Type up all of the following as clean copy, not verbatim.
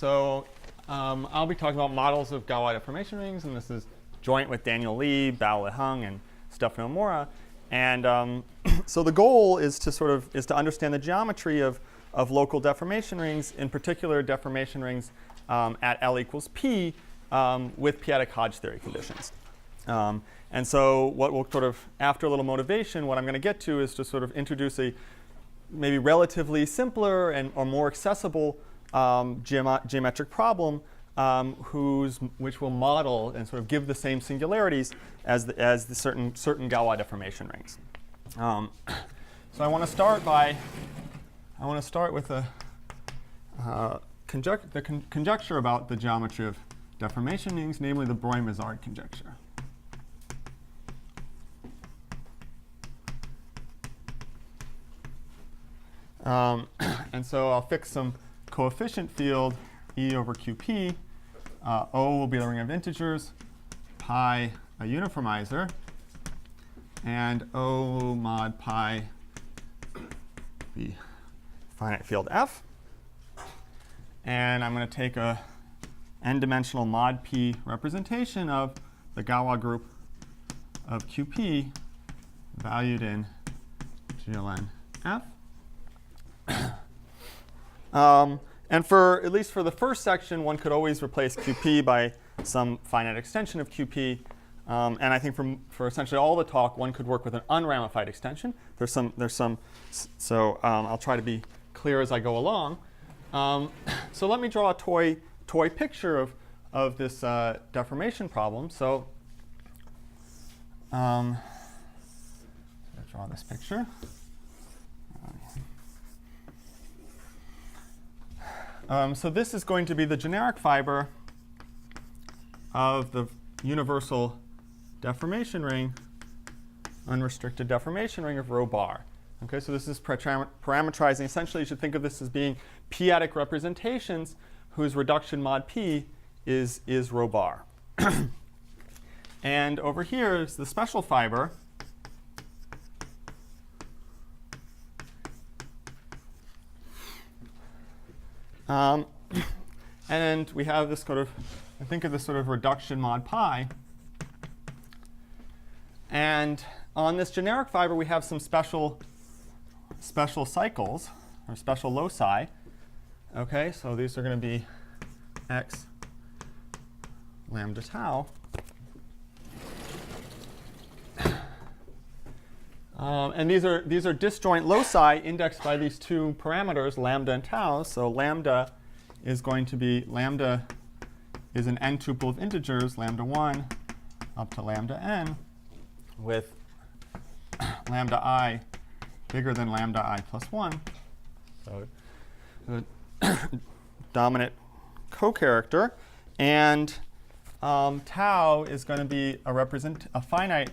So I'll be talking about models of Galois deformation rings, and this is joint with Daniel Lee, Bao Leheng, and Stefano Mora. And so the goal is to understand the geometry of local deformation rings, in particular deformation rings at L equals P with p-adic Hodge theory conditions. And so what we'll after a little motivation, what I'm going to get to is to introduce a maybe relatively simpler or more accessible geometric problem which will model and give the same singularities as the certain Galois deformation rings. So I want to start with the conjecture about the geometry of deformation rings, namely the Breuil-Mazard conjecture. And so I'll fix some coefficient field E over QP. O will be the ring of integers, pi a uniformizer, and O mod pi be finite field F. And I'm going to take a n-dimensional mod P representation of the Galois group of QP valued in GLN F. And at least for the first section, one could always replace QP by some finite extension of QP. And I think for essentially all the talk, one could work with an unramified extension. So I'll try to be clear as I go along. So let me draw a toy picture of this deformation problem. So I'll draw this picture. So this is going to be the generic fiber of the universal deformation ring, unrestricted deformation ring of rho bar. Okay, so this is parametrizing. Essentially, you should think of this as being p-adic representations whose reduction mod p is rho bar. And over here is the special fiber. And we have this think of this reduction mod pi. And on this generic fiber, we have some special cycles, or special loci. OK, so these are going to be x lambda tau. And these are disjoint loci indexed by these two parameters, lambda and tau. So lambda is an n tuple of integers, lambda 1 up to lambda n, with lambda I bigger than lambda I plus 1. So the dominant co-character. And tau is going to be a finite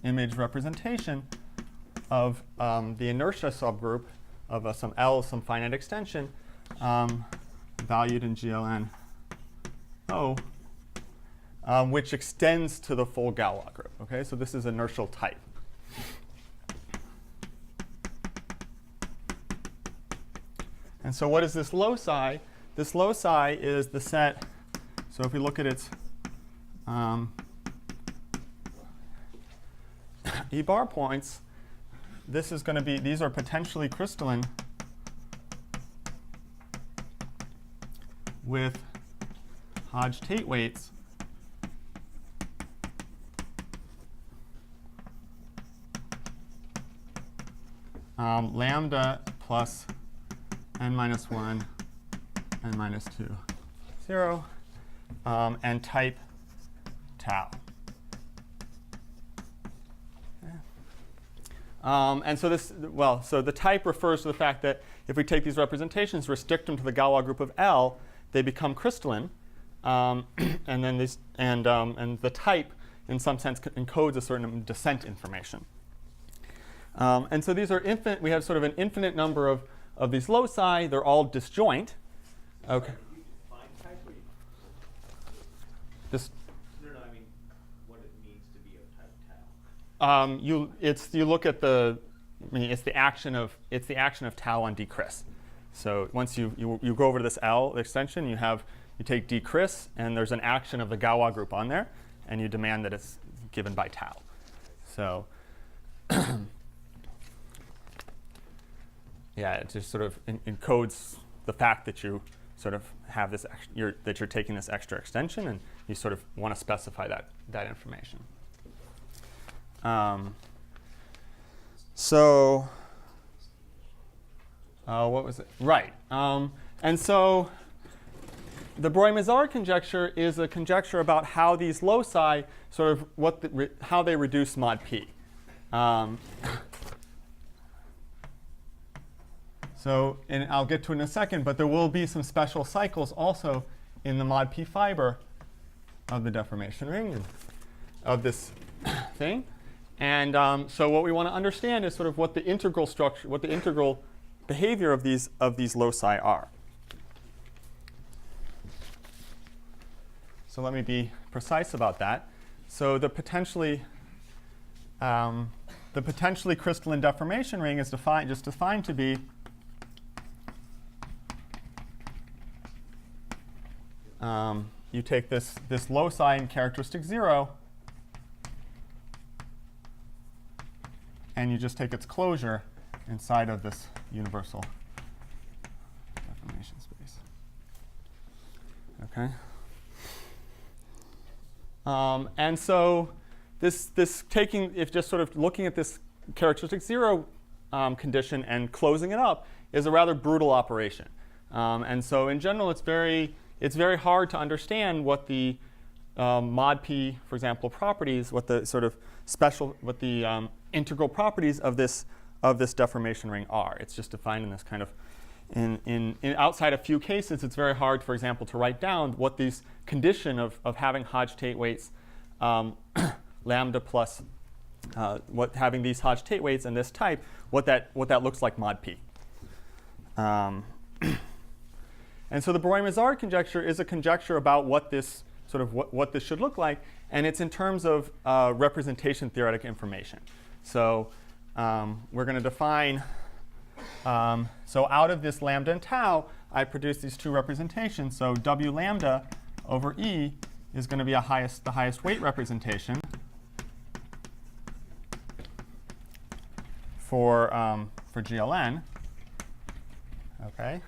image representation of the inertia subgroup of some L, some finite extension, valued in GLN O, which extends to the full Galois group. Okay, so this is inertial type. And so what is this loci? This loci is the set. So if we look at its E bar points, these are potentially crystalline with Hodge-Tate weights lambda plus n minus 1, n minus 2, 0, and type tau. And so so the type refers to the fact that if we take these representations, restrict them to the Galois group of L, they become crystalline, and then and the type, in some sense, encodes a certain descent information. And so these are infinite. We have an infinite number of these loci. They're all disjoint. Okay. This. You look at it's the action of tau on decris. So once you go over to this L extension, you take decris, and there's an action of the Galois group on there, and you demand that it's given by tau. So yeah, it just sort of encodes the fact that you sort of have this that you're taking this extra extension, and you sort of want to specify that information. So what was it? Right. And so the Broglie-Mazars conjecture is a conjecture about how these loci sort of how they reduce mod p. So, and I'll get to it in a second, but there will be some special cycles also in the mod p fiber of the deformation ring of this thing. And so what we want to understand is sort of what the integral structure, what the integral behavior of these loci are. So let me be precise about that. So the potentially crystalline deformation ring is defined to be you take this loci in characteristic 0, and you just take its closure inside of this universal deformation space. Okay. And so if just sort of looking at this characteristic 0 condition and closing it up is a rather brutal operation. And so in general, it's very hard to understand what the mod p, for example, properties, what the sort of integral properties of this deformation ring are. It's just defined in this kind of in outside a few cases. It's very hard, for example, to write down what these condition of having Hodge-Tate weights lambda plus having these Hodge-Tate weights and this type, what that looks like mod p. And so the Broglie-Mazars conjecture is a conjecture about what this should look like, and it's in terms of representation theoretic information. So we're going to define. So out of this lambda and tau, I produce these two representations. So W lambda over E is going to be the highest weight representation for GLN. Okay.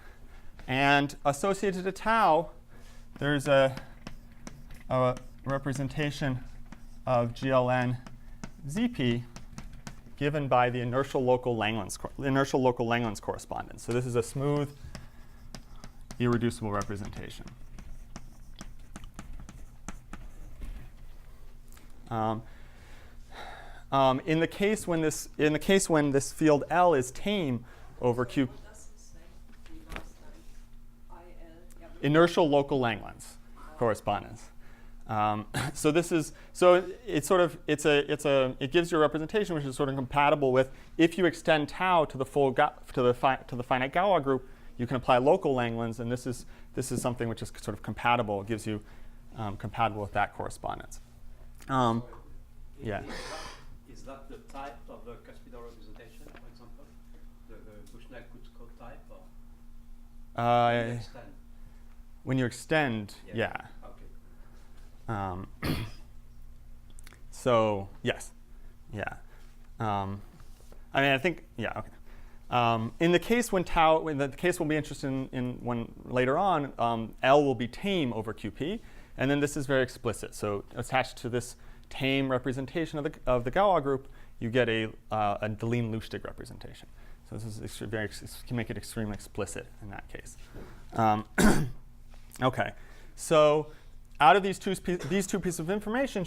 And associated to tau, there's a representation of GLN ZP given by the inertial local Langlands correspondence. So this is a smooth, irreducible representation. In the case when this field L is tame over Q. Inertial local Langlands correspondence. So it gives you a representation which is sort of compatible with, if you extend tau to the finite Galois group, you can apply local Langlands, and this is something which is sort of compatible. It gives you compatible with that correspondence. Yeah. Is that the type of the cuspidal representation, for example, the Bushnell-Kutsko type, or when you extend, yeah. Okay. So yes, yeah. I mean, I think yeah. Okay. In the case when tau, the case we'll be interested in when later on, L will be tame over QP, and then this is very explicit. So attached to this tame representation of the Galois group, you get a Deligne-Lustig representation. So this is can make it extremely explicit in that case. Okay, so out of these two pieces of information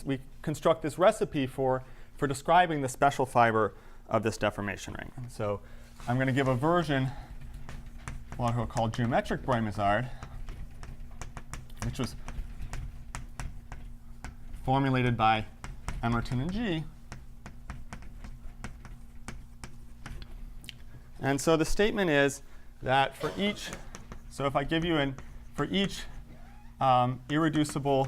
we construct this recipe for describing the special fiber of this deformation ring. And so I'm going to give a version, what we'll call geometric Broglie-Mazars, which was formulated by Emerton and G. And so the statement is that for each, so if I give you for each irreducible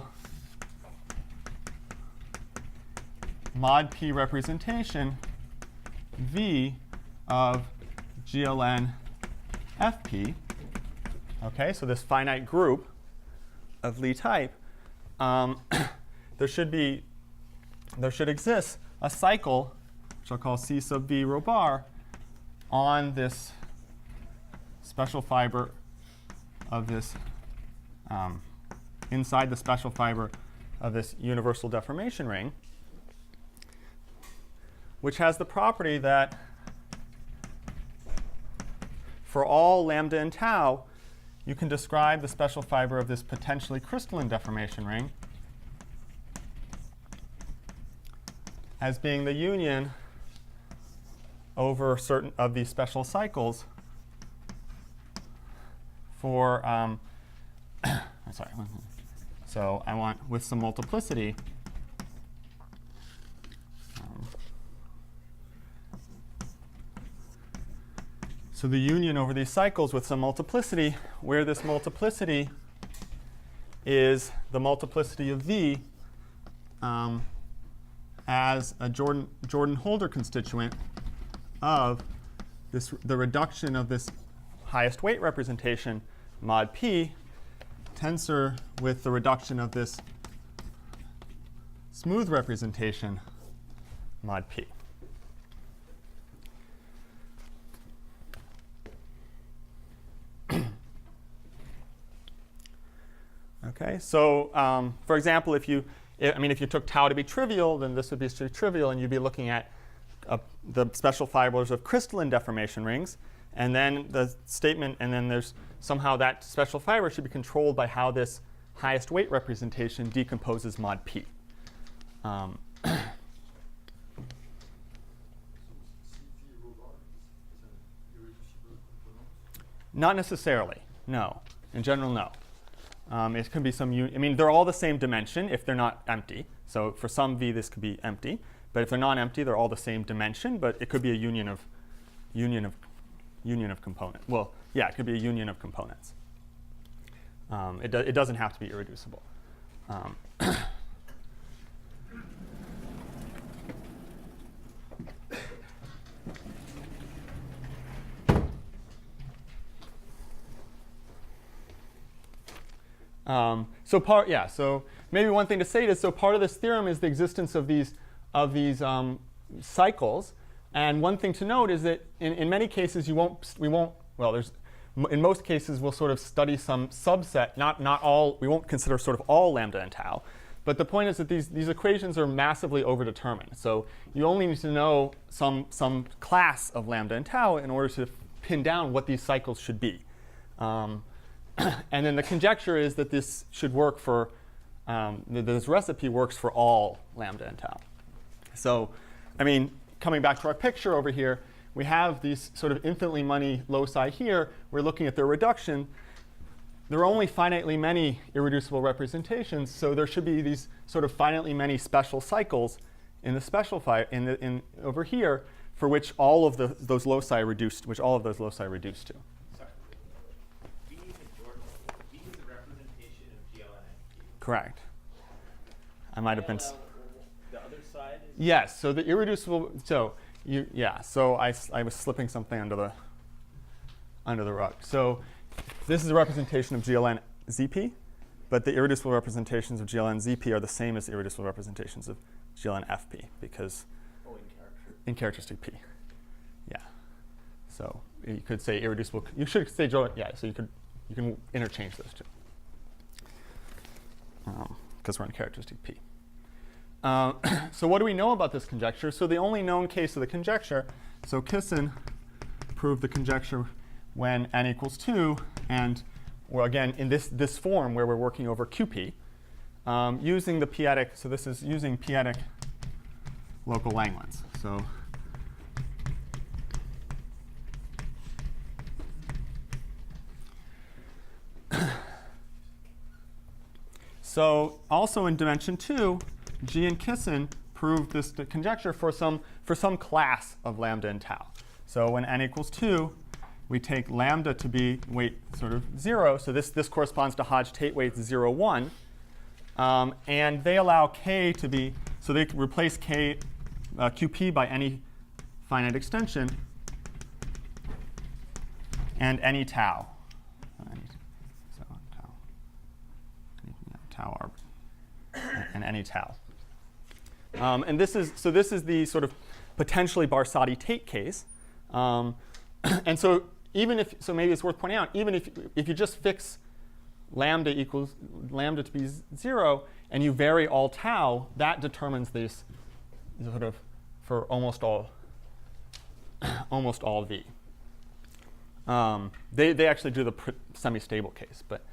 mod p representation V of GLN FP, okay, so this finite group of Lie type, there should exist a cycle, which I'll call C sub v rho bar, on this special fiber of this, inside the special fiber of this universal deformation ring, which has the property that for all lambda and tau, you can describe the special fiber of this potentially crystalline deformation ring as being the union over certain of these special cycles for, I'm sorry, so I want with some multiplicity, so the union over these cycles with some multiplicity, where this multiplicity is the multiplicity of V as a Jordan-Holder constituent of the reduction of this highest weight representation, mod P, tensor with the reduction of this smooth representation, mod P. Okay, so for example, if you took tau to be trivial, then this would be trivial, and you'd be looking at the special fibers of crystalline deformation rings, and then the statement, and then there's somehow that special fiber should be controlled by how this highest weight representation decomposes mod P. Not necessarily, no. In general, no. It could be some, they're all the same dimension if they're not empty. So for some V, this could be empty. But if they're not empty, they're all the same dimension. But it could be a union of components. Well, yeah, it could be a union of components. It doesn't have to be irreducible. So maybe one thing to say is, so part of this theorem is the existence of these cycles. And one thing to note is that in many cases in most cases we'll sort of study some subset, not all, we won't consider sort of all lambda and tau. But the point is that these equations are massively overdetermined. So you only need to know some class of lambda and tau in order to pin down what these cycles should be. And then the conjecture is that this should work for, this recipe works for all lambda and tau. So, coming back to our picture over here, we have these sort of infinitely many loci here. We're looking at their reduction. There are only finitely many irreducible representations, so there should be these sort of finitely many special cycles in the special over here for which all of those loci reduced, which all of those loci reduce to. Correct. I might have been. The other side is. Yes. So the irreducible. So I was slipping something under the rug. So this is a representation of GLN ZP, but the irreducible representations of GLN ZP are the same as the irreducible representations of GLN FP because in characteristic P. Yeah. So you could say irreducible. You should say yeah. So you can interchange those two. Because we're in characteristic P. So what do we know about this conjecture? So the only known case of the conjecture, so Kissen proved the conjecture when n equals 2, and or again in this form where we're working over QP, using the p-adic, so this is using p-adic local Langlands. So also in dimension 2, G and Kissen proved this conjecture for some class of lambda and tau. So when n equals 2, we take lambda to be weight sort of 0. So this corresponds to Hodge-Tate weights 0, 1. And they allow k to be, so they replace k qp by any finite extension and any tau. Tau and any tau. And this is the sort of potentially Barsati-Tate case. And so maybe it's worth pointing out, even if you just fix lambda to be 0 and you vary all tau, that determines this sort of for almost all v. They actually do the semi-stable case, but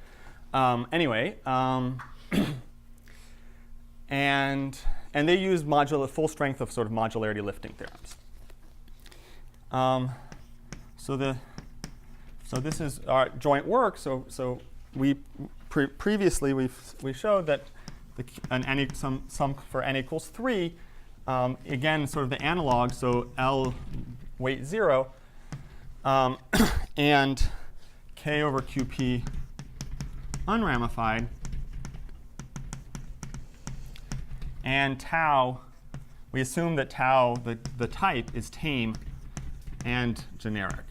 anyway, and they use full strength of sort of modularity lifting theorems. So this is our joint work. So we previously we showed that some for n equals 3. Again, sort of the analog. So L weight 0, and K over QP unramified, and tau. We assume that tau, the type, is tame and generic.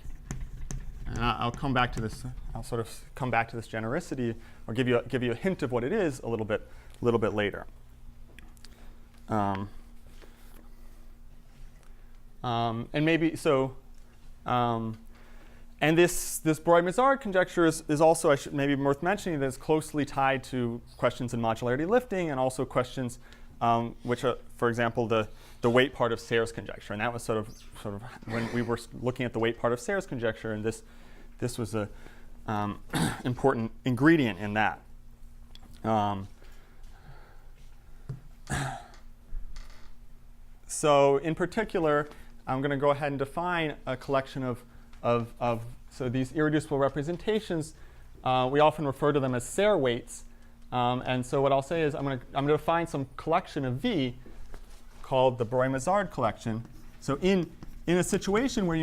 And I'll come back to this. I'll sort of come back to this genericity, or give you a hint of what it is a little bit later. And maybe so. And this Breuil-Mazard conjecture is also, I should maybe worth mentioning, that it's closely tied to questions in modularity lifting and also questions which are, for example, the weight part of Serre's conjecture. And that was sort of when we were looking at the weight part of Serre's conjecture, and this was a important ingredient in that. So in particular, I'm going to go ahead and define a collection of so these irreducible representations. We often refer to them as Serre weights. And so what I'll say is I'm going to define some collection of V called the Breuil-Mazard collection. So in a situation where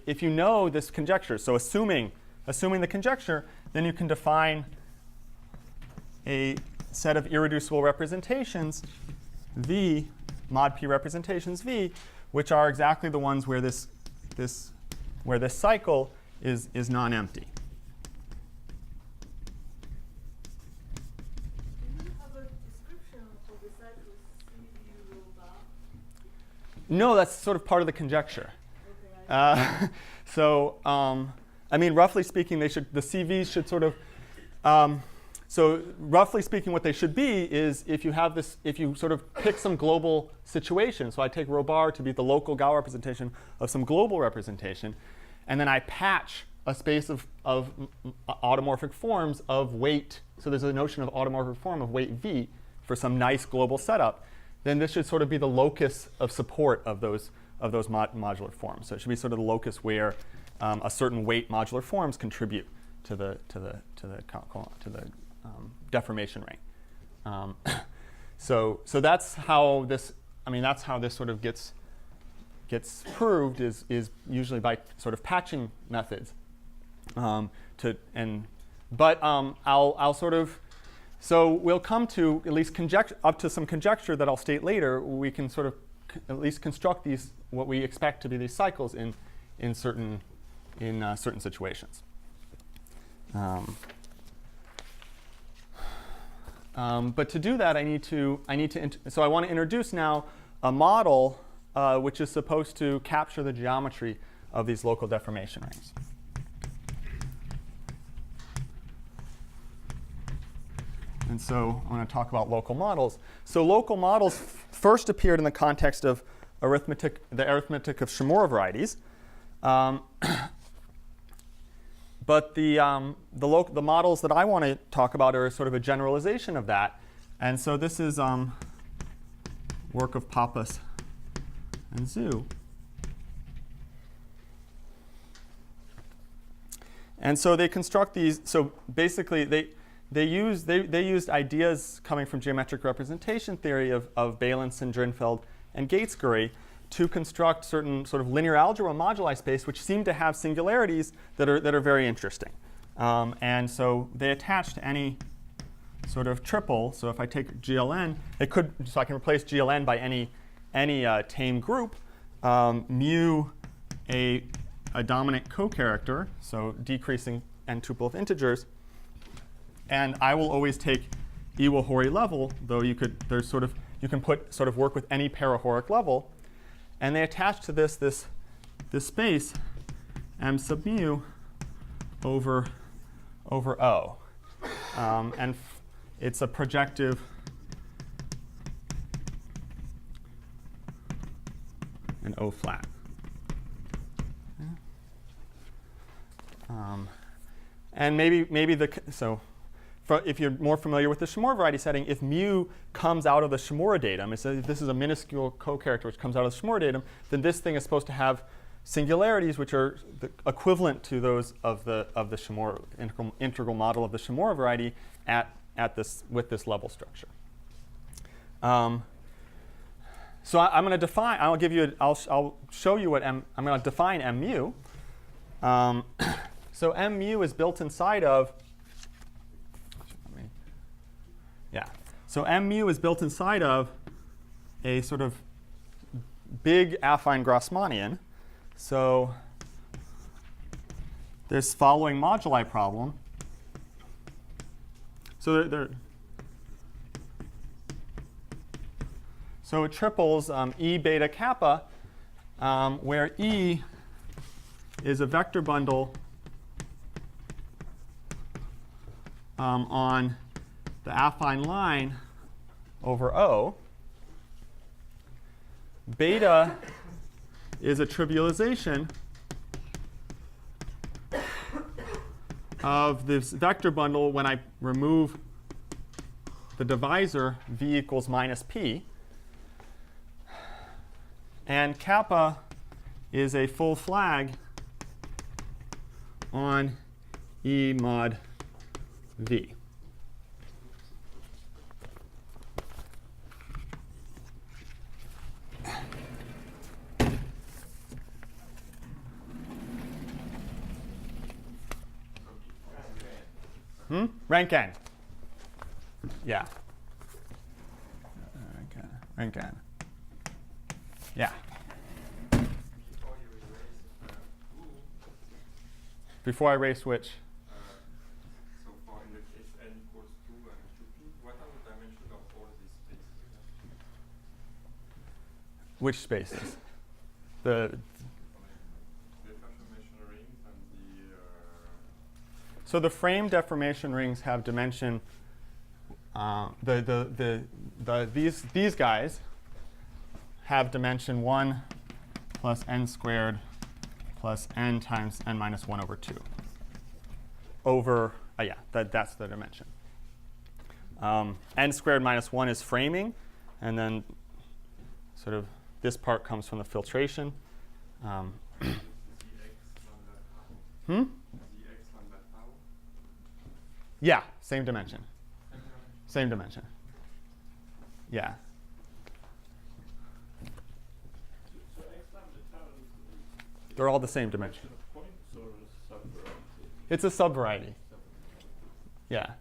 if you know this conjecture, so assuming the conjecture, then you can define a set of irreducible representations, V, mod P representations V, which are exactly the ones where this cycle is non-empty. Do you have a description of the cycle CV rho bar? No, that's sort of part of the conjecture. Okay, I mean, roughly speaking, the CVs should sort of. So roughly speaking, what they should be is if you sort of pick some global situation. So I take rho bar to be the local Galois representation of some global representation, and then I patch a space of automorphic forms of weight. So there's a notion of automorphic form of weight V for some nice global setup. Then this should sort of be the locus of support of those modular forms. So it should be sort of the locus where a certain weight modular forms contribute to the deformation ring. So that's how this. I mean, that's how this sort of gets proved is usually by sort of patching methods. I'll sort of. So we'll come to at least up to some conjecture that I'll state later. We can sort of at least construct these what we expect to be these cycles in certain situations. But to do that, so I want to introduce now a model which is supposed to capture the geometry of these local deformation rings. And so I want to talk about local models. So local models first appeared in the context of the arithmetic of Shimura varieties. But the models that I want to talk about are sort of a generalization of that. And so this is work of Pappas and Zhu. And so they construct these. So basically, they used ideas coming from geometric representation theory of Balanson, Drinfeld, and Gates-Gurry to construct certain sort of linear algebra moduli space, which seem to have singularities that are very interesting. And so they attach to any sort of triple. So if I take GLN, so I can replace GLN by any tame group, mu a a dominant co-character, so decreasing n tuple of integers. And I will always take Iwahori level, though you can work with any parahoric level. And they attach to this space m sub mu over O. And it's a projective and O flat. And maybe if you're more familiar with the Shimura variety setting, if mu comes out of the Shimura datum, if this is a minuscule co-character which comes out of the Shimura datum, then this thing is supposed to have singularities which are equivalent to those of the Shimura integral model of the Shimura variety with this level structure. So I'm going to define. I'll show you what I'm going to define M mu. So M mu is built inside of. So M mu is built inside of a sort of big affine Grassmannian. So this following moduli problem. So so it triples E beta kappa, where E is a vector bundle on the affine line over O. Beta is a trivialization of this vector bundle when I remove the divisor v equals minus p. And kappa is a full flag on E mod v. Rank n. Yeah. Rank n. Yeah. Before I erase which? So for in the case n equals 2 and 2p, what are the dimensions of all these spaces? Which spaces? The deformation rings and So the frame deformation rings have dimension. These guys have dimension 1 plus n squared plus n times n minus 1 over 2. Over, that's the dimension. N squared minus 1 is framing, and then sort of this part comes from the filtration. Yeah, same dimension. Same dimension. Yeah. So X lambda tau is They're all the same dimension. points or a subvariety? It's a subvariety. Yeah.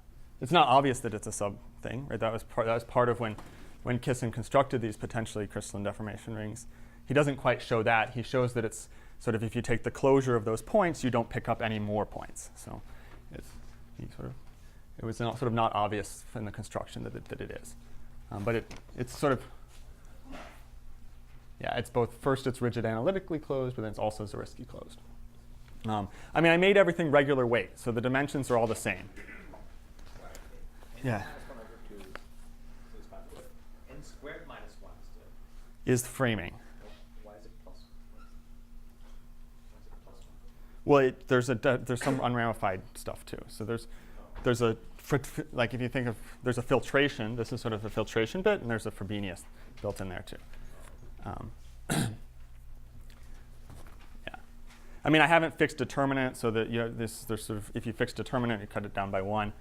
It's not obvious that it's a sub thing, right? That was part of when Kissen constructed these potentially crystalline deformation rings. He doesn't quite show that. He shows that it's sort of if you take the closure of those points, you don't pick up any more points. So it was sort of not obvious in the construction that it is. But it's sort of, it's both, first it's rigid analytically closed, but then it's also Zariski closed. I made everything regular weight, so the dimensions are all the same. Yeah. N squared minus 1 still. Is framing. Why is it plus 1? Why is it plus 1? Well, there's some unramified stuff too. So there's a like if you think of there's a filtration. This is sort of a filtration bit, and there's a Frobenius built in there too. I haven't fixed determinant, so that there's sort of if you fix determinant, you cut it down by 1.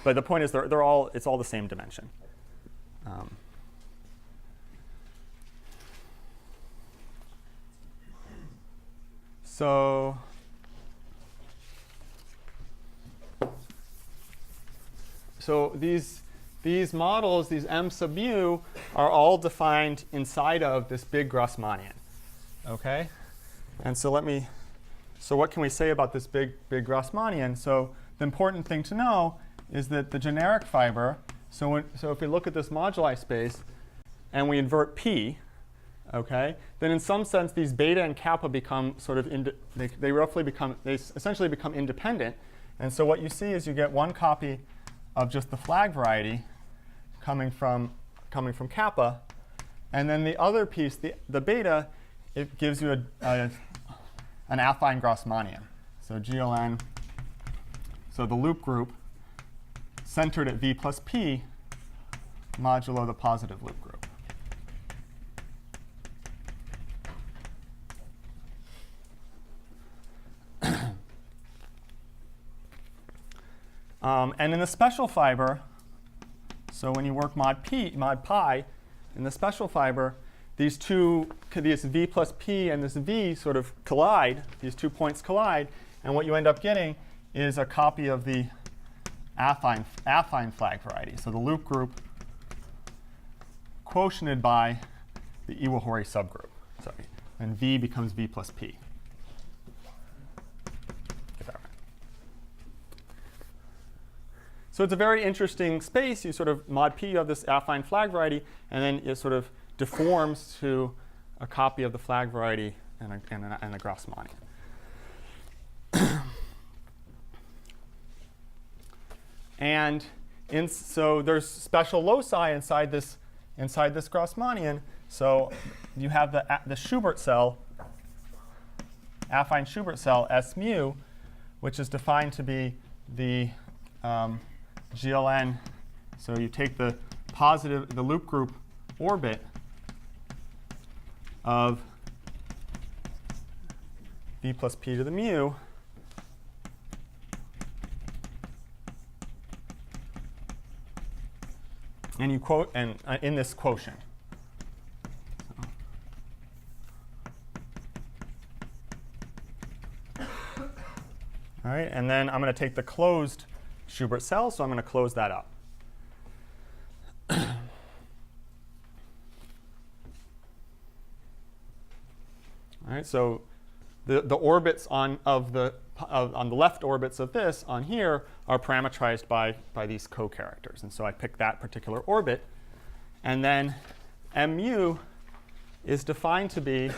But the point is it's all the same dimension. So these models, these M sub mu, are all defined inside of this big Grassmannian. Okay? And so what can we say about this big Grassmannian? So the important thing to know is that the generic fiber, so if we look at this moduli space and we invert P, okay, then in some sense these beta and kappa become sort of, they essentially become independent. And so what you see is you get one copy of just the flag variety coming from kappa, and then the other piece, the beta, it gives you an affine Grassmannian. So GLN, so the loop group centered at V plus P modulo the positive loop group. And in the special fiber, so when you work mod pi, in the special fiber, this V plus P and this V sort of collide, these 2 points collide, and what you end up getting is a copy of the affine flag variety. So the loop group quotiented by the Iwahori subgroup. Sorry. And V becomes V plus P. Get that right. So it's a very interesting space. You sort of mod P, you have this affine flag variety, and then it sort of deforms to a copy of the flag variety and a Grassmannian. And so there's special loci inside this Grassmannian. So you have the Schubert cell, affine Schubert cell S mu, which is defined to be the GLN. So you take the loop group orbit of V plus P to the mu, and you quote in this quotient. All right, and then I'm going to take the closed Schubert cell, so I'm going to close that up. All right, so the orbits on the left orbits of this on here are parametrized by these co-characters, and so I pick that particular orbit, and then mu is defined to be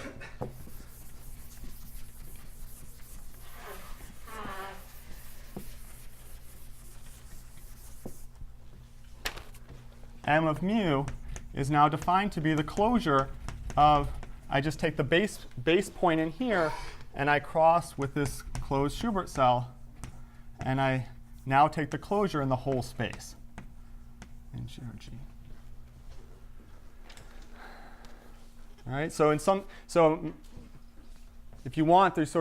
m of mu is now defined to be the closure of, I just take the base point in here, and I cross with this closed Schubert cell, and I now take the closure in the whole space in GRG. All right, so if you want, this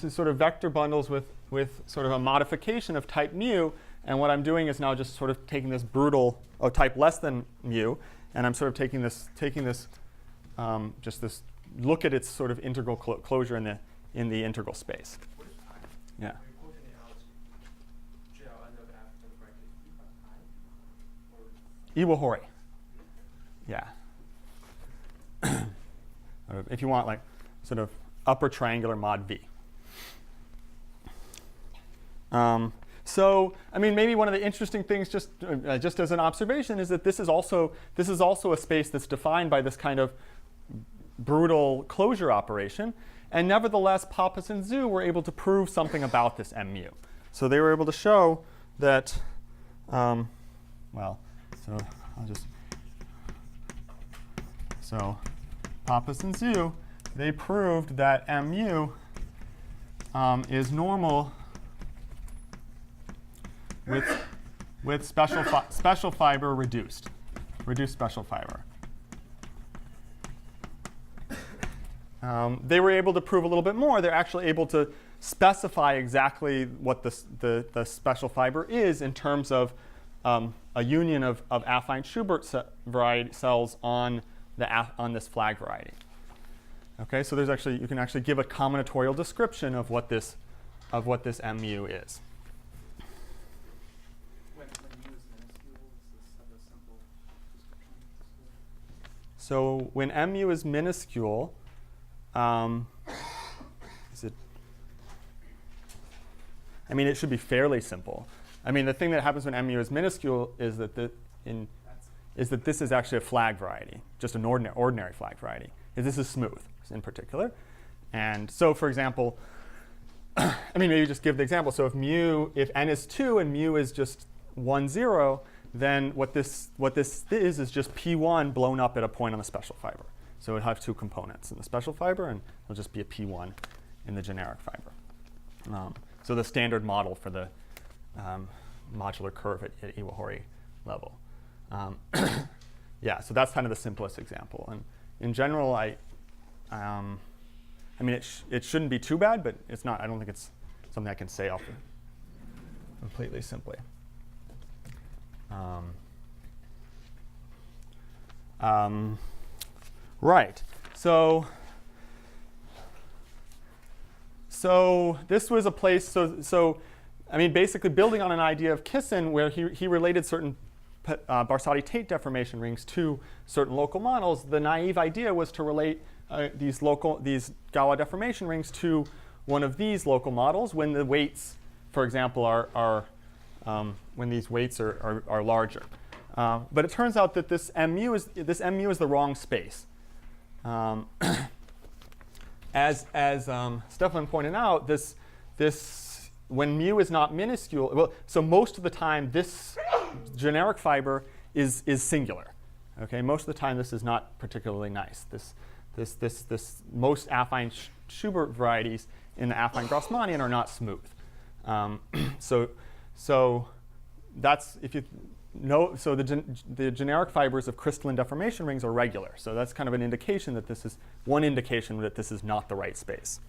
is sort of vector bundles with sort of a modification of type mu, and what I'm doing is now just sort of taking this brutal type less than mu, and I'm sort of taking this just this look at its sort of integral closure in the integral space. What is pi? Yeah. Are you quoting it out GL under the after bracket pi? Or Iwahori. Yeah. If you want, like, sort of upper triangular mod V. So, I mean, maybe one of the interesting things, just as an observation, is that this is also a space that's defined by this kind of brutal closure operation. And nevertheless, Pappas and Zhu were able to prove something about this mu. So they were able to show that, so Pappas and Zhu, they proved that mu is normal with special fiber reduced special fiber. They were able to prove a little bit more. They're actually able to specify exactly what the special fiber is in terms of a union of affine Schubert variety cells on this flag variety. Okay, so you can actually give a combinatorial description of what this mu is. When mu is minuscule, is this a simple description? So when mu is minuscule, I mean, it should be fairly simple. I mean, the thing that happens when mu is minuscule is that this is actually a flag variety, just an ordinary flag variety. This is smooth in particular. And so, for example, I mean, maybe just give the example. So if n is 2 and mu is just 1, 0, then what this is just P1 blown up at a point on the special fiber. So it have two components in the special fiber, and it'll just be a P1 in the generic fiber. So the standard model for the modular curve at Iwahori level. Yeah, so that's kind of the simplest example. And in general, I mean, it shouldn't be too bad, but it's not. I don't think it's something I can say off completely simply. Right. So this was a place. So I mean, basically building on an idea of Kissen, where he related certain Barsati-Tate deformation rings to certain local models. The naive idea was to relate these Galois deformation rings to one of these local models when the weights, for example, are when these weights are larger. But it turns out that this mu is the wrong space. As Stefan pointed out, this when mu is not minuscule, well, so most of the time this generic fiber is singular. Okay, most of the time this is not particularly nice. This most affine Schubert varieties in the affine Grassmannian are not smooth. So that's if you know. So the generic fibers of crystalline deformation rings are regular. So that's kind of an indication that this is one indication that this is not the right space.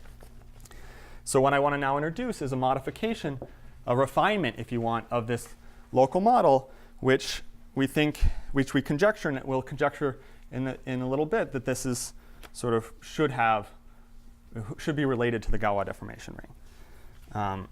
So what I want to now introduce is a modification, a refinement, if you want, of this local model, which we conjecture, and we'll conjecture in a little bit, that this is sort of should be related to the Galois deformation ring.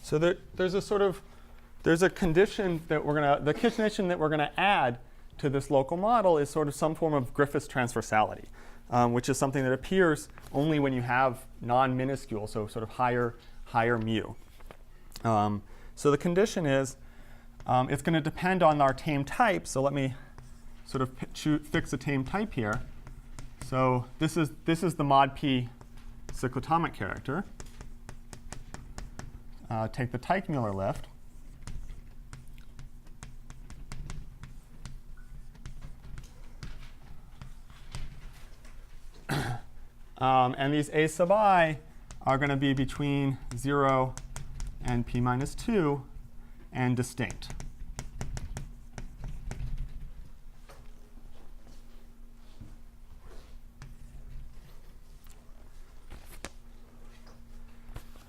So there's a condition that the condition that we're gonna add to this local model is sort of some form of Griffith's transversality, which is something that appears only when you have non-minuscule, so sort of higher mu. So the condition is it's going to depend on our tame type. So let me sort of fix a tame type here. So this is the mod P cyclotomic character. Take the Teichmuller lift. And these A sub I are going to be between 0 and P minus 2 and distinct.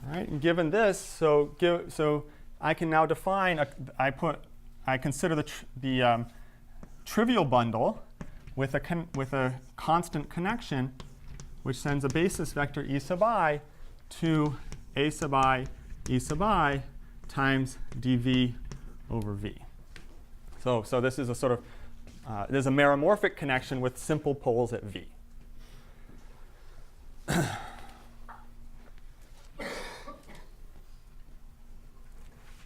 All right, and given this, so I can now define, I consider the trivial bundle with a constant connection, which sends a basis vector E sub I to A sub I E sub I times dV over V. So this is a sort of, there's a meromorphic connection with simple poles at V.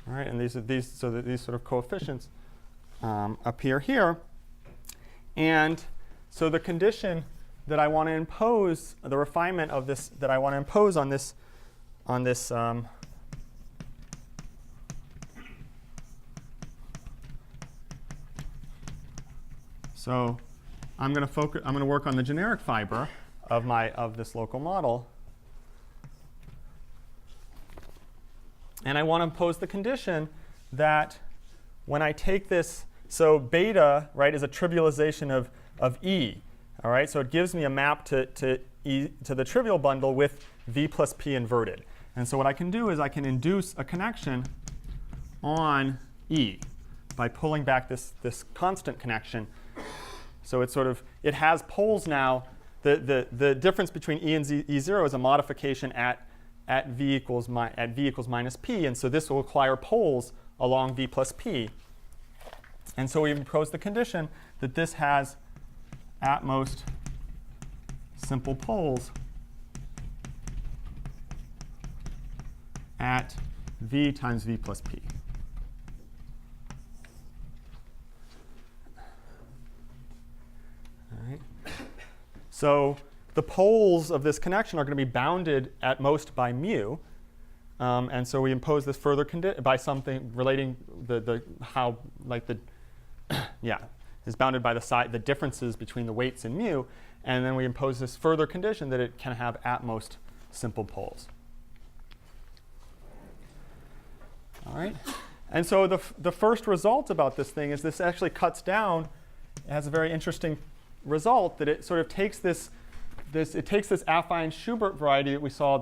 All right, and these sort of coefficients appear here. And so the condition that I want to impose, the refinement of this that I want to impose on this so I'm going to work on the generic fiber of this local model. And I want to impose the condition that when I take this, so beta, right, is a trivialization of E. All right, so it gives me a map to the trivial bundle with V plus P inverted. And so what I can do is I can induce a connection on E by pulling back this constant connection. So it's sort of, it has poles now. The difference between E and E0 is a modification at v equals minus p. And so this will require poles along v plus p. And so we impose the condition that this has at most simple poles at v times v plus p. All right. So the poles of this connection are going to be bounded at most by mu. And so we impose this further condition by something relating is bounded by the differences between the weights in mu. And then we impose this further condition that it can have at most simple poles. All right. And so the first result about this thing is this actually cuts down. It has a very interesting result that it sort of takes this affine Schubert variety that we saw,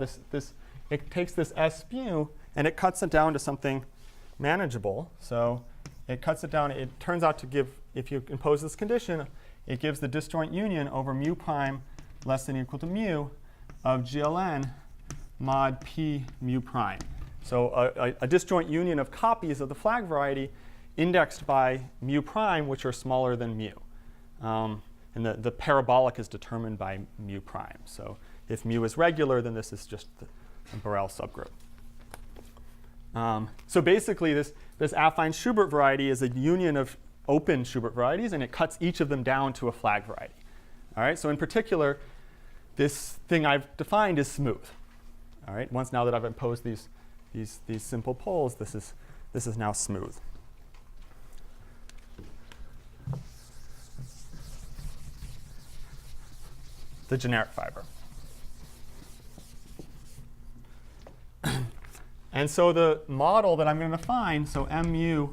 it takes this S mu and it cuts it down to something manageable. So it cuts it down. It turns out to give, if you impose this condition, it gives the disjoint union over mu prime less than or equal to mu of GLN mod p mu prime. So a disjoint union of copies of the flag variety indexed by mu prime, which are smaller than mu. And the parabolic is determined by mu prime. So if mu is regular, then this is just the Borel subgroup. So basically, this affine Schubert variety is a union of open Schubert varieties, and it cuts each of them down to a flag variety. All right. So in particular, this thing I've defined is smooth. All right. Once now that I've imposed these simple poles, this is now smooth. The generic fiber. And so the model that I'm going to define, so mu,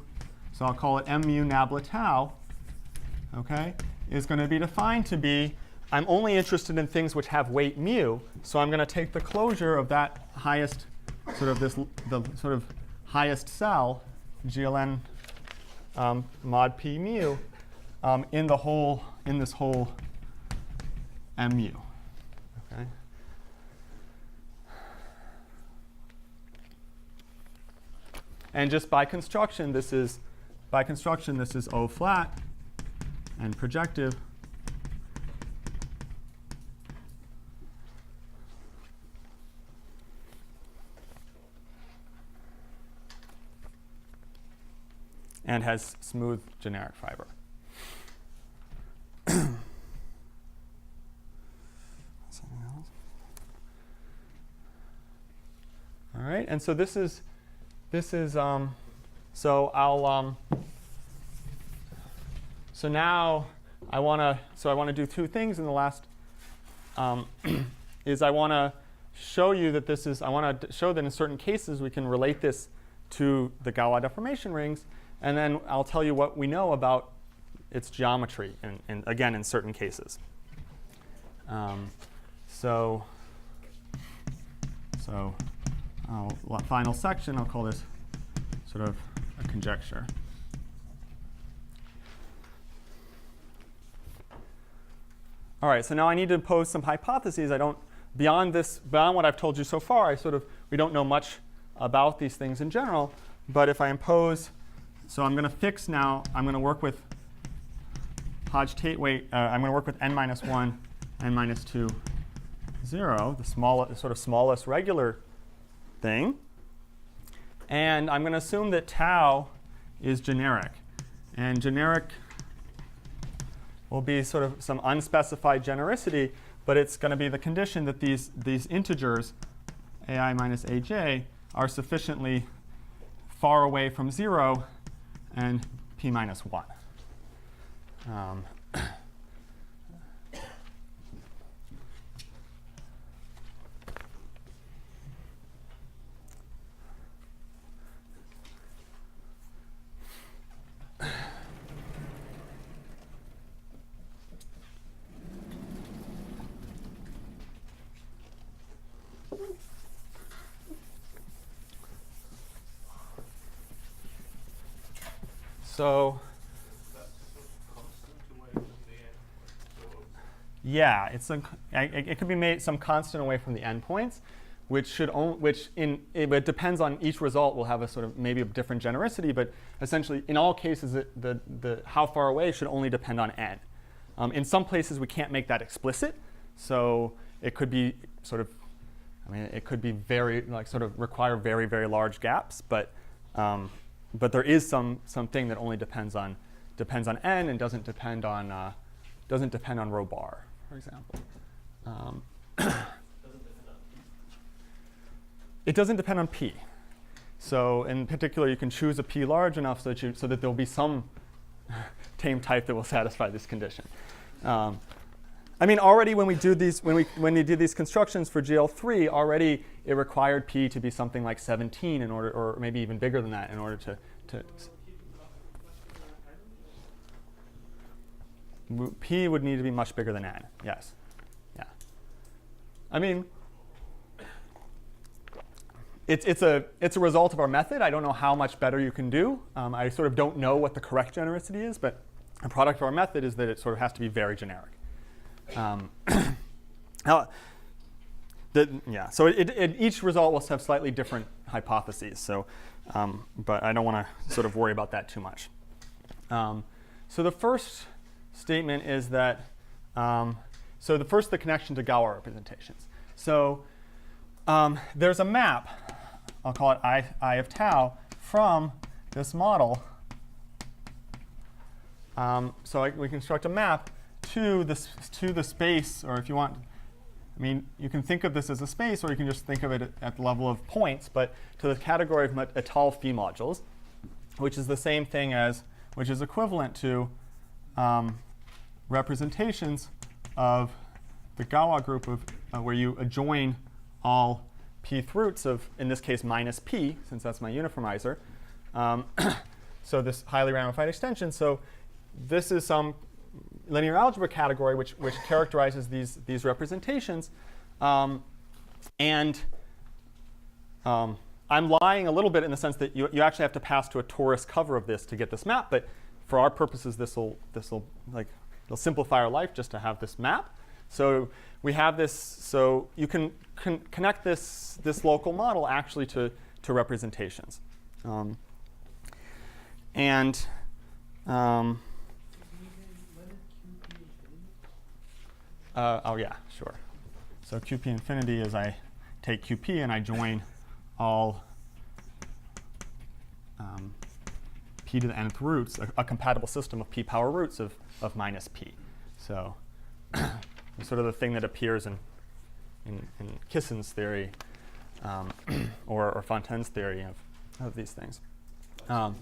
so I'll call it mu nabla tau, okay, is going to be defined to be, I'm only interested in things which have weight mu, so I'm going to take the closure of that highest, the sort of highest cell, GLN mod p mu, in this whole mu. Okay. And just by construction, this is O flat and projective. And has smooth generic fiber. Something else. All right, and so this is so I'll so now I want to do two things in the last is I want to show you that I want to show that in certain cases we can relate this to the Galois deformation rings, and then I'll tell you what we know about its geometry, and again in certain cases. Final section, I'll call this sort of a conjecture. All right, so now I need to pose some hypotheses. Beyond what I've told you so far, we don't know much about these things in general. But if I impose, so I'm going to fix now, I'm going to work with Hodge-Tate weight, I'm going to work with n minus 1, n minus 2, 0, the sort of smallest regular thing. And I'm going to assume that tau is generic. And generic will be sort of some unspecified genericity, but it's going to be the condition that these integers, ai minus aj, are sufficiently far away from 0 and p minus 1. So That's constant away from the end. Yeah, it could be made some constant away from the endpoints, it depends on each result will have a sort of maybe a different genericity, but essentially in all cases the how far away should only depend on n. In some places we can't make that explicit, so it could be sort of, it could be very sort of require very, very large gaps, but there is something that only depends on n and doesn't depend on rho bar, for example. It doesn't depend on p. So in particular, you can choose a p large enough so that there will be some tame type that will satisfy this condition. Already when we did these constructions for GL3, already it required p to be something like 17 in order, or maybe even bigger than that, in order to p would need to be much bigger than n. Yes. Yeah. It's a result of our method. I don't know how much better you can do. I sort of don't know what the correct genericity is, but a product of our method is that it sort of has to be very generic. So each result will have slightly different hypotheses. So, but I don't want to sort of worry about that too much. So the first statement is that the connection to Galois representations. So there's a map, I'll call it I of tau, from this model. We construct a map to the space, or if you want, you can think of this as a space, or you can just think of it at the level of points, but to the category of étale phi modules, which is the same thing as, which is equivalent to representations of the Galois group of where you adjoin all pth roots of, in this case, minus p, since that's my uniformizer. So this highly ramified extension. So this is some linear algebra category which characterizes these representations. I'm lying a little bit in the sense that you actually have to pass to a torus cover of this to get this map. But for our purposes, it'll simplify our life just to have this map. So we have this. So you can connect this local model actually to representations. Oh yeah, sure. So QP infinity is I take QP and I join all p to the nth roots, a compatible system of p power roots of minus p. So it's sort of the thing that appears in Kissin's theory or Fontaine's theory of these things. Mod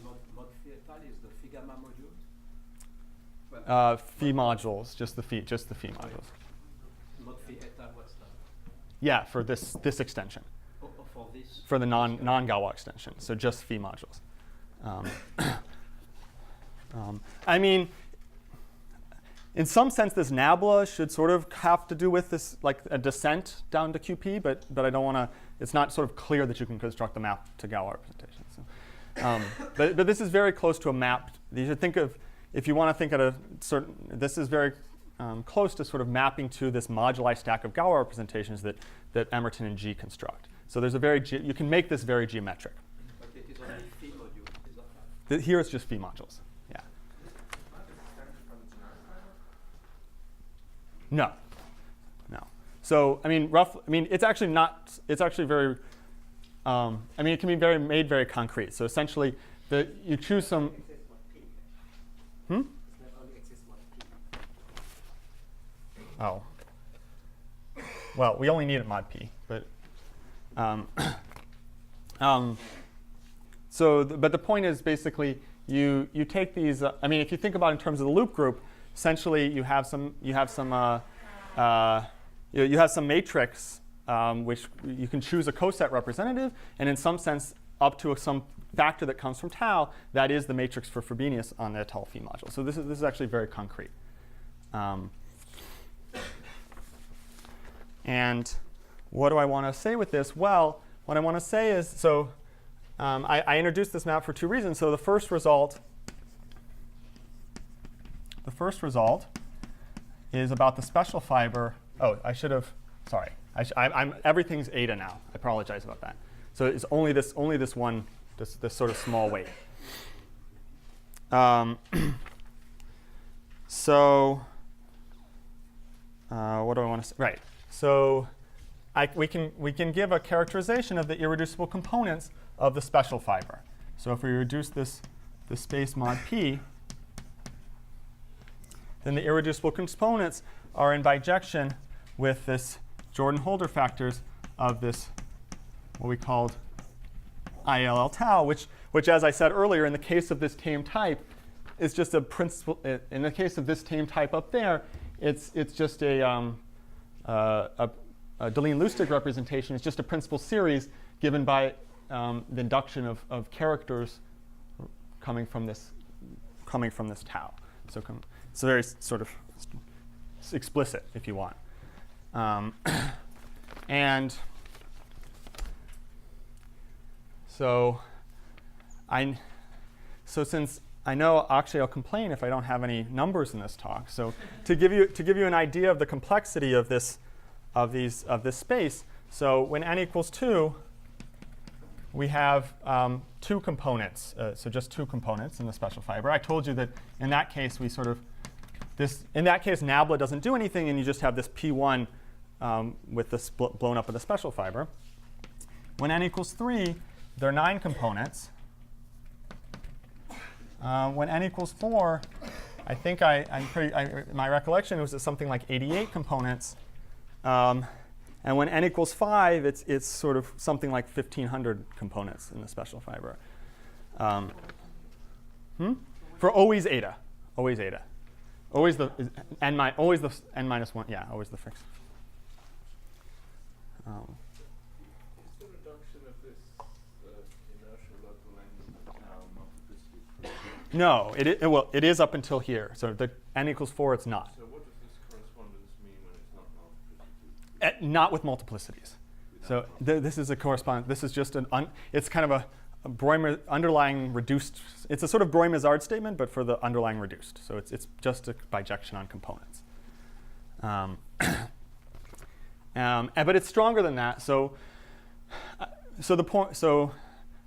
phi étale is the phi gamma module? Phi modules, just the phi modules. Mod phi étale, what's that? Yeah, for this extension. For this? For the non-Galois extension, so just phi modules. In some sense, this nabla should sort of have to do with this, like a descent down to QP, but I don't want to. It's not sort of clear that you can construct the map to Galois representation. So, but this is very close to a map. You should think of, if you want to think at a certain, this is very close to sort of mapping to this moduli stack of Galois representations that Emerton and G construct. So there's you can make this very geometric. But it is only phi module, is that right? Here it's just phi modules. Yeah. No. So it's actually not. It's actually very. It can be made very concrete. So essentially, you choose some. Oh. Well, we only need it mod p, but. But the point is basically you take these. If you think about it in terms of the loop group, essentially you have some matrix which you can choose a coset representative, and in some sense up to some factor that comes from tau, that is the matrix for Frobenius on the étale phi module. So this is actually very concrete. And what do I want to say with this? Well, what I want to say is, I introduced this map for two reasons. So the first result is about the special fiber. Oh, I should have. Sorry. Everything's eta now. I apologize about that. So it's only this one, this sort of small weight. So what do I want to say? Right. So we can give a characterization of the irreducible components of the special fiber. So if we reduce this space mod p, then the irreducible components are in bijection with this Jordan-Holder factors of this, what we called ILL tau, which, as I said earlier, in the case of this tame type, is just a principal. In the case of this tame type up there, it's just a Deligne-Lustig representation. It's just a principal series given by the induction of characters coming from this tau. So it's very sort of explicit, if you want. And so since I know Akshay will complain if I don't have any numbers in this talk. So to give you an idea of the complexity of this space, so when n equals 2, we have two components. So just two components in the special fiber. I told you that in that case we sort of in that case nabla doesn't do anything, and you just have this p1 with this blown up in the special fiber. When n equals 3, there are 9 components. When n equals 4, I think my recollection was something like 88 components. And when n equals 5, it's sort of something like 1,500 components in the special fiber. For always eta, always eta, always the n minus 1. Yeah, always the fixed. Is the reduction of this inertial local length now multiplicity? No, it is up until here. So the n equals 4, it's not. So what does this correspondence mean when it's not multiplicity? Not with multiplicities. So this is a correspondence. This is just it's kind of a Breumer underlying reduced. It's a sort of Breuer-Mazard statement, but for the underlying reduced. So it's just a bijection on components. But it's stronger than that. So the point. So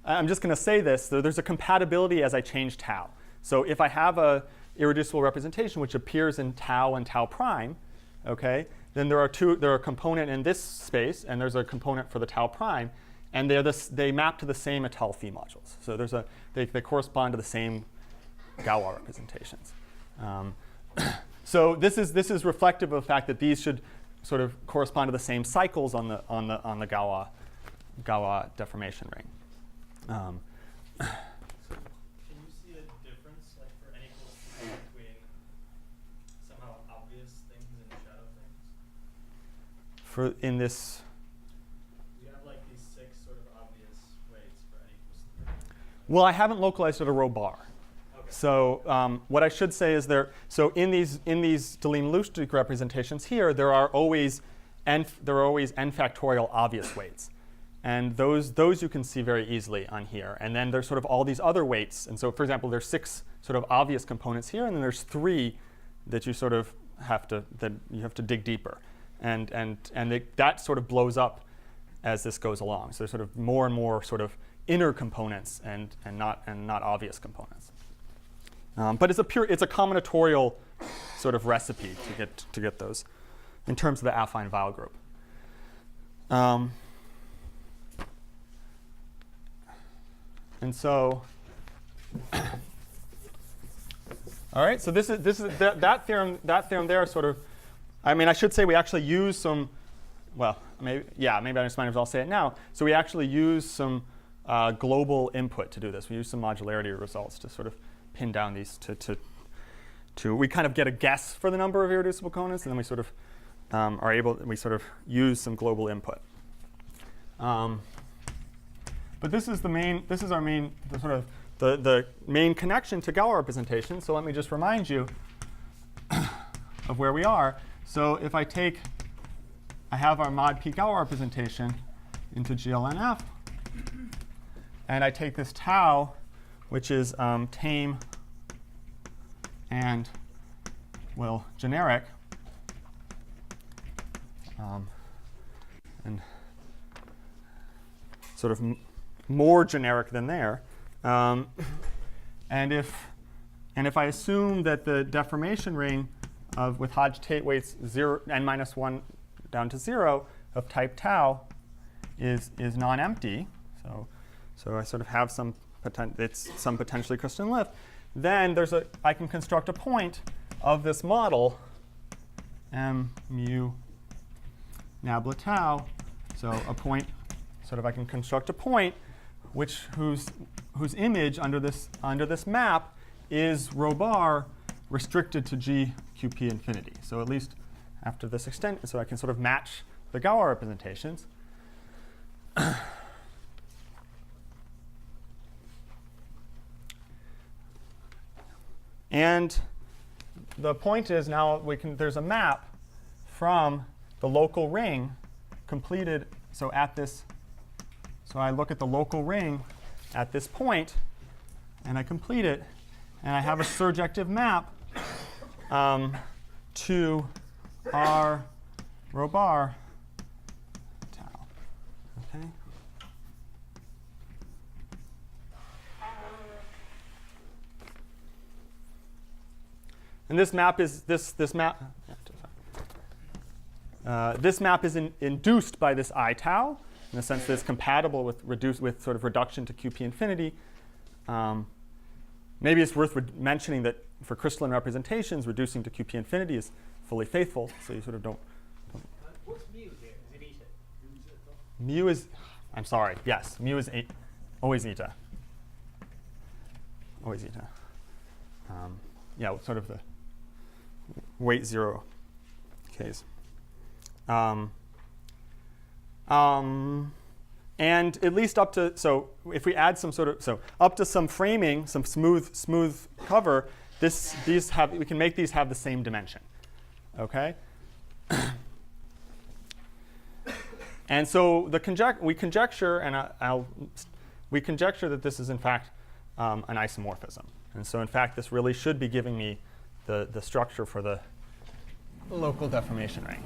I'm just going to say this. So there's a compatibility as I change tau. So if I have a irreducible representation which appears in tau and tau prime, okay, then there are a component in this space, and there's a component for the tau prime, and they map to the same Étale phi modules. So they correspond to the same Galois representations. So this is reflective of the fact that these should sort of correspond to the same cycles on the Galois deformation ring. Can you see a difference, like for n equals 3, between somehow obvious things and shadow things? In this. You have like these 6 sort of obvious weights for n equals 3. Well, I haven't localized it a row bar. Okay. So what I should say is so in these Deligne-Lustig representations here, there are always n factorial obvious weights. And those you can see very easily on here. And then there's sort of all these other weights. And so, for example, there's 6 sort of obvious components here, and then there's 3 that you sort of have to dig deeper. And that sort of blows up as this goes along. So there's sort of more and more sort of inner components and not obvious components. But it's a combinatorial sort of recipe to get those in terms of the affine Weil group. And so, all right. So this is that theorem. That theorem there sort of. I mean, I should say we actually use some. Well, maybe I just might as well say it now. So we actually use some global input to do this. We use some modularity results to sort of pin down these to we kind of get a guess for the number of irreducible components, and then we sort of we sort of use some global input. But this is the main connection to Galois representation. So let me just remind you of where we are. So if I have our mod p Galois representation into GLNF, and I take this tau, which is tame and, well, generic, and sort of more generic than there. And if I assume that the deformation ring with Hodge-Tate weights n-1 down to 0 of type tau is non-empty, so I sort of have some potentially crystalline lift, then I can construct a point of this model m mu nabla tau. So a point, I can construct a point whose image under this map is rho bar restricted to GQP infinity. So at least after this extent, so I can sort of match the Galois representations. And the point is now there's a map from the local ring completed. So I look at the local ring at this point, and I complete it, and I have a surjective map to R rho bar tau. Okay. And this map is this map is induced by this I tau, in the sense that it's compatible with sort of reduction to QP infinity. Maybe it's worth mentioning that for crystalline representations, reducing to QP infinity is fully faithful, so you sort of don't. What's mu here? Is it eta? Mu is, I'm sorry, yes, mu is always eta. Always eta. Yeah, sort of the weight 0 case. And at least up to, so if we add some up to some framing, some smooth cover, we can make these have the same dimension. Okay? And so we conjecture that this is in fact an isomorphism. And so in fact this really should be giving me the structure for the local deformation ring.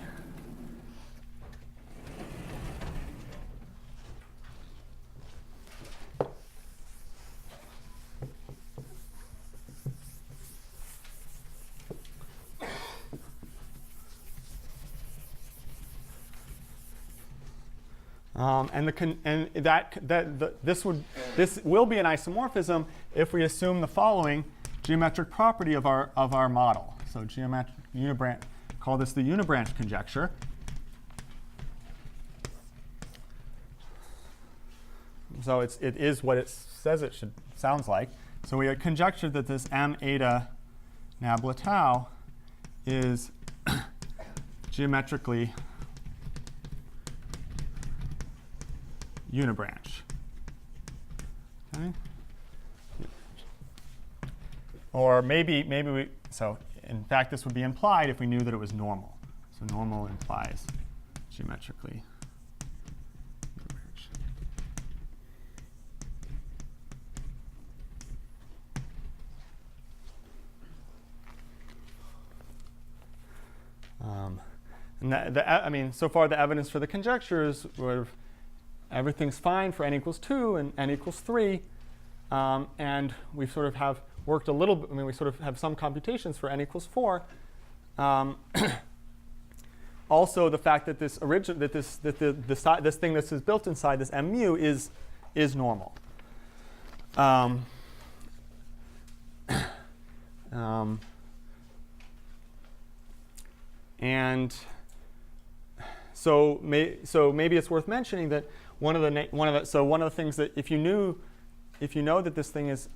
This will be an isomorphism if we assume the following geometric property of our model. So geometric unibranch, call this the unibranch conjecture. So it is what it says it sounds like. So we conjectured that this m eta nabla tau is geometrically unibranch. Okay. Or maybe we, so in fact this would be implied if we knew that it was normal. So normal implies geometrically unibranch. And so far the evidence for the conjectures were everything's fine for n equals 2 and n equals 3. And we sort of have worked a little bit, we sort of have some computations for n equals 4. Also, the fact that this thing that is built inside this m mu is normal. And so maybe it's worth mentioning that one of the things that if you know that this thing is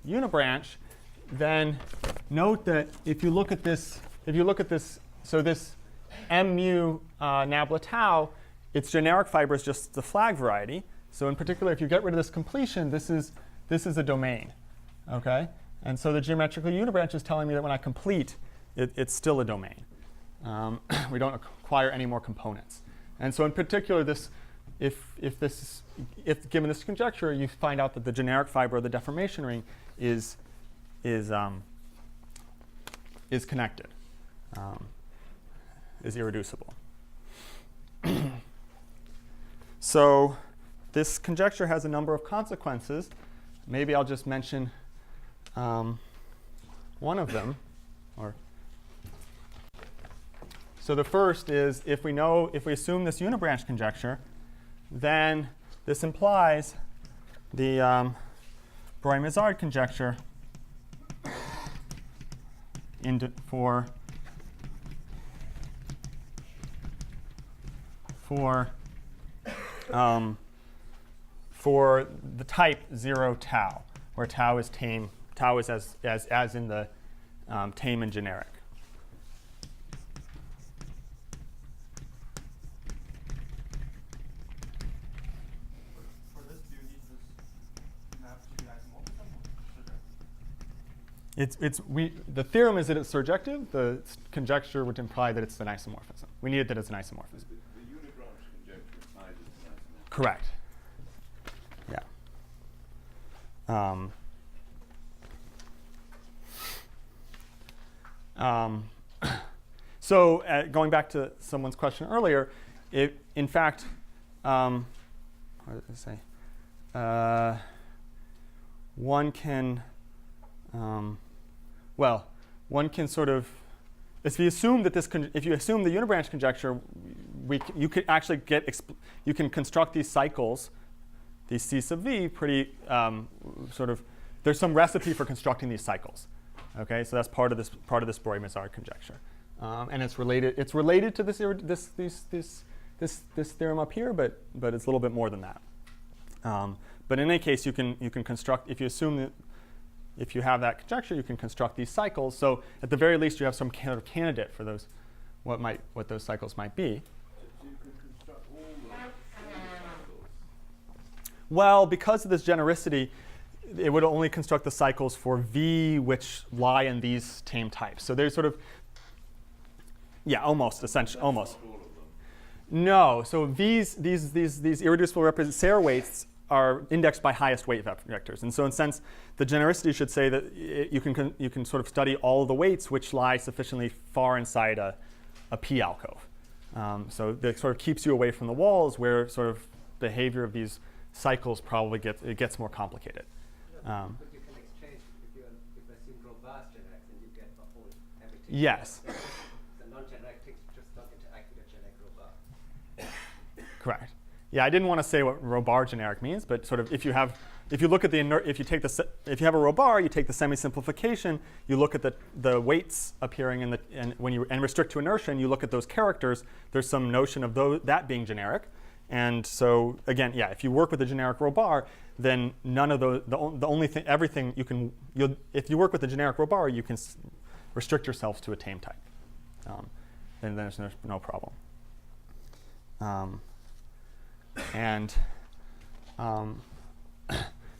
unibranch, then note that if you look at this, so this m mu nabla tau, its generic fiber is just the flag variety. So in particular, if you get rid of this completion, this is a domain, okay? And so the geometrically unibranch is telling me that when I complete, it's still a domain. We don't acquire any more components. And so in particular, if given this conjecture, you find out that the generic fiber of the deformation ring is connected, is irreducible. So this conjecture has a number of consequences. Maybe I'll just mention one of them. So the first is if we assume this unibranch conjecture, then this implies the Breuil-Mazard conjecture for the type 0 tau, where tau is tame. Tau is as in the tame and generic. For this, do you need this map to be isomorphism or surjective? The theorem is that it's surjective. The conjecture would imply that it's an isomorphism. We need it that it's an isomorphism. The unibranch conjecture implies it's an isomorphism. Correct. Yeah. So going back to someone's question earlier, in fact, what did I say? One can sort of, if you assume that if you assume the unibranch conjecture, you could actually you can construct these cycles, these C sub v, pretty there's some recipe for constructing these cycles. Okay, so that's part of this Breuil-Mazard conjecture, and it's related. It's related to this theorem up here, but it's a little bit more than that. But in any case, you can construct, if you assume that. If you have that conjecture, you can construct these cycles. So at the very least, you have some kind of candidate for those, what those cycles might be. So you can construct all the cycles. Well, because of this genericity, it would only construct the cycles for V which lie in these tame types. So there's sort of, essentially, almost. Not all of them. No, so these irreducible Serre weights are indexed by highest weight vectors. And so in a sense, the genericity should say that you can sort of study all of the weights which lie sufficiently far inside a P alcove. So that sort of keeps you away from the walls where sort of behavior of these cycles probably gets more complicated. But you can exchange if I assume robust generics and you get the whole everything. Yes. The non-generic things just don't interact with the generic robust. Correct. Yeah, I didn't want to say what robar generic means, but sort of if you have a robar, you take the semi-simplification, you look at the weights appearing and restrict to inertia, and you look at those characters. There's some notion of that being generic, and so again, yeah, if you work with a generic robar, then none of those. The only thing, everything you can, if you work with a generic robar, you can restrict yourselves to a tame type, then there's no problem. And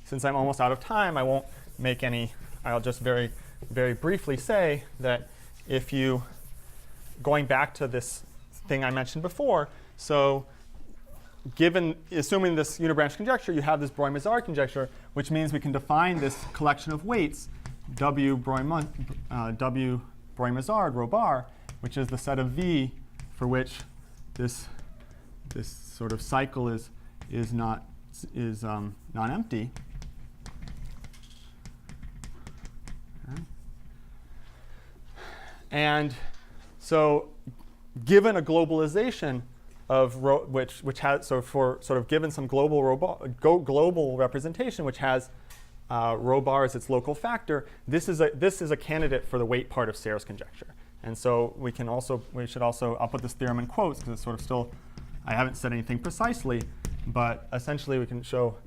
since I'm almost out of time, I won't make any. I'll just very, very briefly say that if you, going back to this thing I mentioned before, so assuming this unibranch conjecture, you have this Breuil-Mazard conjecture, which means we can define this collection of weights, W Breuil-Mazard robar, which is the set of V for which this sort of cycle is non-empty. Okay. And so, given a globalization of which has given some global representation which has robar as its local factor, this is a candidate for the weight part of Serre's conjecture. And so we should also I'll put this theorem in quotes because it's sort of still. I haven't said anything precisely, but essentially we can show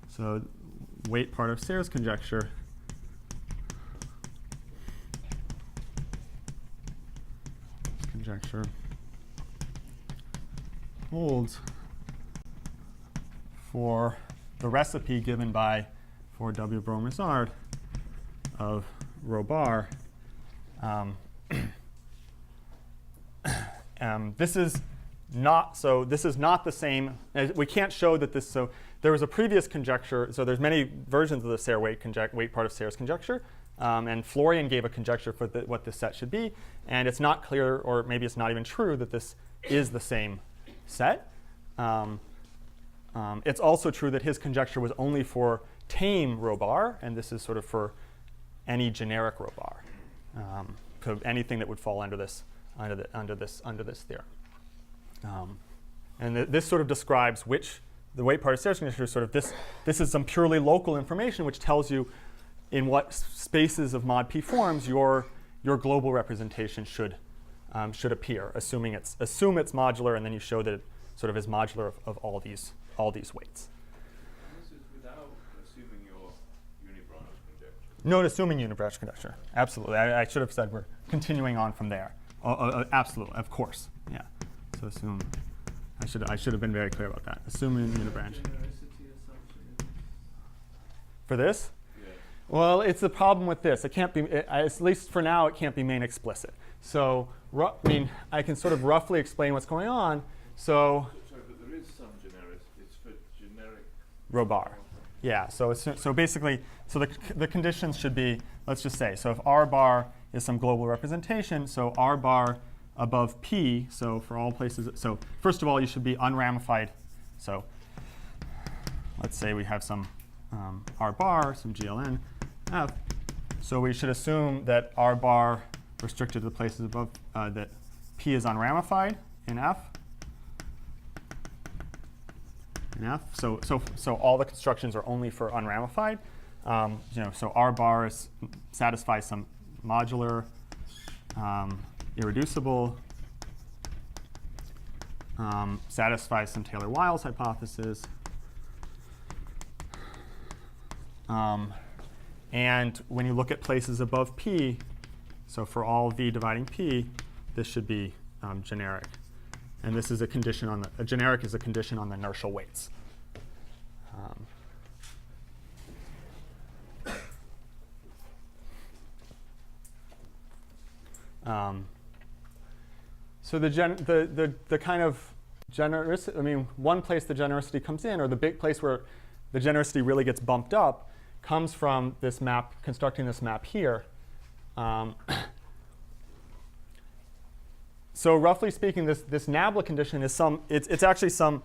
so weight part of Serre's conjecture holds for the recipe given for W Breuil-Mazard of robar. This is not the same. We can't show that this. So there was a previous conjecture. So there's many versions of the Serre weight part of Serre's conjecture. And Florian gave a conjecture for what this set should be. And it's not clear, or maybe it's not even true, that this is the same set. It's also true that his conjecture was only for tame rho bar, and this is sort of for any generic rho bar. So anything that would fall under this theorem. And this sort of describes the weight part of Serre's conjecture is sort of this is some purely local information which tells you in what spaces of mod P forms your global representation should appear, assume it's modular, and then you show that it sort of is modular of all these weights. This is without assuming your unibranch conjecture. No, assuming unibranch conjecture. Absolutely. I should have said we're continuing on from there. Absolutely, of course. Yeah. So assume. I should have been very clear about that. Assuming unibranch. Genericity assumption. For this? Yeah. Well, it's the problem with this. It can't be, at least for now, it can't be main explicit. So, I can sort of roughly explain what's going on. So, Sorry, but there is some genericity. It's for generic. rho bar. Yeah. So basically, the conditions should be, let's just say, so if R bar is some global representation, so R bar above P, so for all places, so first of all, you should be unramified. So let's say we have some R bar, some GLN F. So we should assume that R bar restricted to the places above, that P is unramified in F. In F. So all the constructions are only for unramified. So R bar satisfies some modular, irreducible, satisfies some Taylor-Wiles hypothesis. And when you look at places above P, so for all V dividing P, this should be generic. And this is a condition on a generic is a condition on the inertial weights. So the kind of genericity, one place the genericity comes in, or the big place where the genericity really gets bumped up, comes from this map, constructing this map here. So roughly speaking, this nabla condition is it's actually some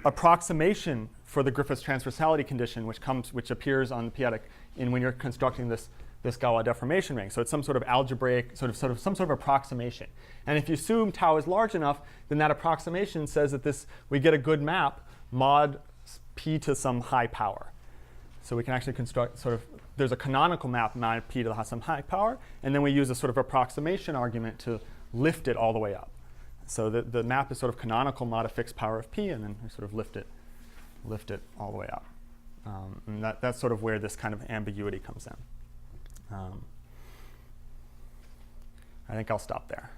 approximation for the Griffiths transversality condition, which appears on the p-adic when you're constructing this Galois deformation ring. So it's some sort of algebraic, some sort of approximation. And if you assume tau is large enough, then that approximation says that we get a good map mod p to some high power. So we can actually construct there's a canonical map mod p to some high power, and then we use a sort of approximation argument to lift it all the way up. So the map is sort of canonical mod a fixed power of p, and then we sort of lift it all the way up. And that's sort of where this kind of ambiguity comes in. I think I'll stop there.